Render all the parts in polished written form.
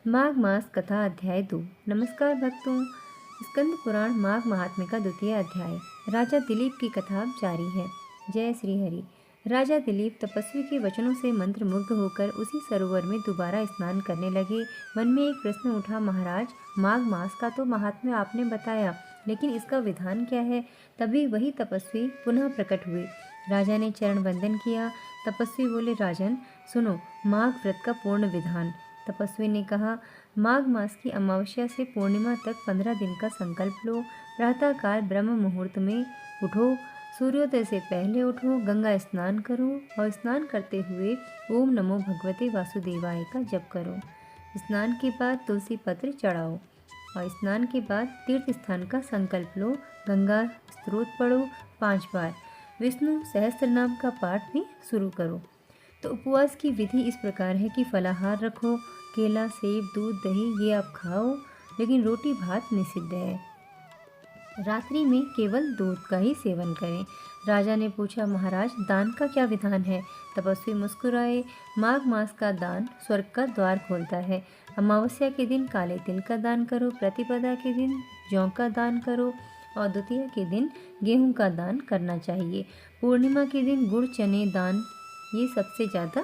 माघ मास कथा अध्याय 2। नमस्कार भक्तों, स्कंद पुराण माघ महात्म्य का द्वितीय अध्याय। राजा दिलीप की कथा अब जारी है। जय श्री हरि। राजा दिलीप तपस्वी के वचनों से मंत्रमुग्ध होकर उसी सरोवर में दोबारा स्नान करने लगे। मन में एक प्रश्न उठा, महाराज, माघ मास का तो महात्म्य आपने बताया, लेकिन इसका विधान क्या है? तभी वही तपस्वी पुनः प्रकट हुए। राजा ने चरण वंदन किया। तपस्वी बोले, राजन सुनो माघ व्रत का पूर्ण विधान। तपस्वी ने कहा, माघ मास की अमावस्या से पूर्णिमा तक 15 दिन का संकल्प लो। प्रातःकाल ब्रह्म मुहूर्त में उठो, सूर्योदय से पहले उठो, गंगा स्नान करो और स्नान करते हुए ओम नमो भगवते वासुदेवाय का जप करो। स्नान के बाद तुलसी पत्र चढ़ाओ और स्नान के बाद तीर्थ स्थान का संकल्प लो। गंगा स्त्रोत पढ़ो 5 बार। विष्णु सहस्त्र नाम का पाठ भी शुरू करो। तो उपवास की विधि इस प्रकार है कि फलाहार रखो, केला, सेब, दूध, दही ये आप खाओ, लेकिन रोटी भात निषिद्ध है। रात्रि में केवल दूध का ही सेवन करें। राजा ने पूछा, महाराज दान का क्या विधान है? तपस्वी मुस्कुराए। माघ मास का दान स्वर्ग का द्वार खोलता है। अमावस्या के दिन काले तिल का दान करो, प्रतिपदा के दिन जौ का दान करो और द्वितीया के दिन गेहूं का दान करना चाहिए। पूर्णिमा के दिन गुड़ चने दान, ये सबसे ज़्यादा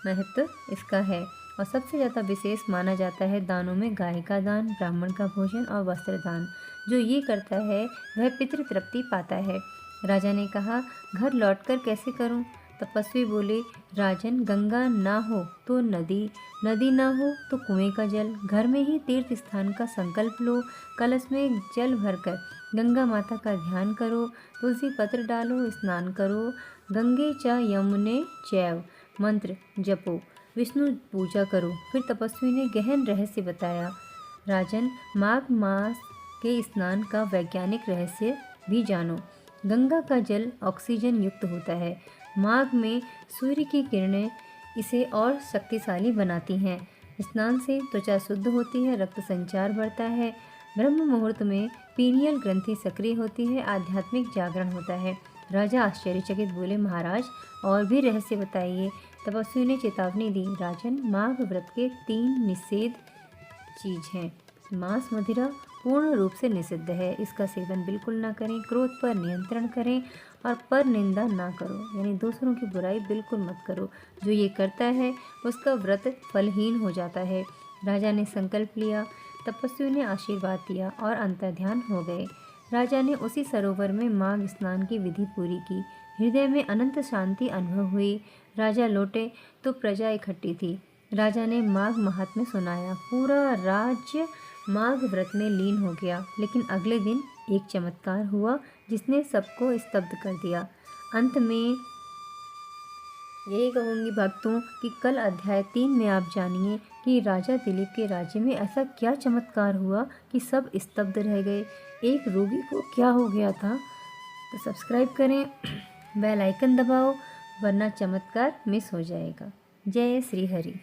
महत्व इसका है और सबसे ज़्यादा विशेष माना जाता है दानों में गाय का दान, ब्राह्मण का भोजन और वस्त्र दान। जो ये करता है वह पितृ तृप्ति पाता है। राजा ने कहा, घर लौटकर कैसे करूं? तपस्वी बोले, राजन गंगा ना हो तो नदी, नदी ना हो तो कुएं का जल, घर में ही तीर्थ स्थान का संकल्प लो। कलश में जल भरकर गंगा माता का ध्यान करो, तुलसी पत्र डालो, स्नान करो। गंगे च यमुने चैव मंत्र जपो, विष्णु पूजा करो। फिर तपस्वी ने गहन रहस्य बताया। राजन माघ मास के स्नान का वैज्ञानिक रहस्य भी जानो। गंगा का जल ऑक्सीजन युक्त होता है। माघ में सूर्य की किरणें इसे और शक्तिशाली बनाती हैं। स्नान से त्वचा शुद्ध होती है, रक्त संचार बढ़ता है। ब्रह्म मुहूर्त में पीनियल ग्रंथि सक्रिय होती है, आध्यात्मिक जागरण होता है। राजा आश्चर्यचकित बोले, महाराज और भी रहस्य बताइए। तपस्वी ने चेतावनी दी, राजन माघ व्रत के 3 निषेध चीज हैं। मांस मदिरा पूर्ण रूप से निषिद्ध है, इसका सेवन बिल्कुल ना करें। क्रोध पर नियंत्रण करें और पर निंदा ना करो, यानी दूसरों की बुराई बिल्कुल मत करो। जो ये करता है उसका व्रत फलहीन हो जाता है। राजा ने संकल्प लिया, तपस्वी ने आशीर्वाद दिया और अंतर्ध्यान हो गए। राजा ने उसी सरोवर में माघ स्नान की विधि पूरी की। हृदय में अनंत शांति अनुभव हुई। राजा लौटे तो प्रजा इकट्ठी थी। राजा ने माघ महात्म्य सुनाया। पूरा राज्य माघ व्रत में लीन हो गया, लेकिन अगले दिन एक चमत्कार हुआ जिसने सबको स्तब्ध कर दिया। अंत में यही कहूँगी भक्तों कि कल अध्याय 3 में आप जानिए कि राजा दिलीप के राज्य में ऐसा क्या चमत्कार हुआ कि सब स्तब्ध रह गए। एक रोगी को क्या हो गया था? तो सब्सक्राइब करें, बेल आइकन दबाओ, वरना चमत्कार मिस हो जाएगा। जय श्री हरि।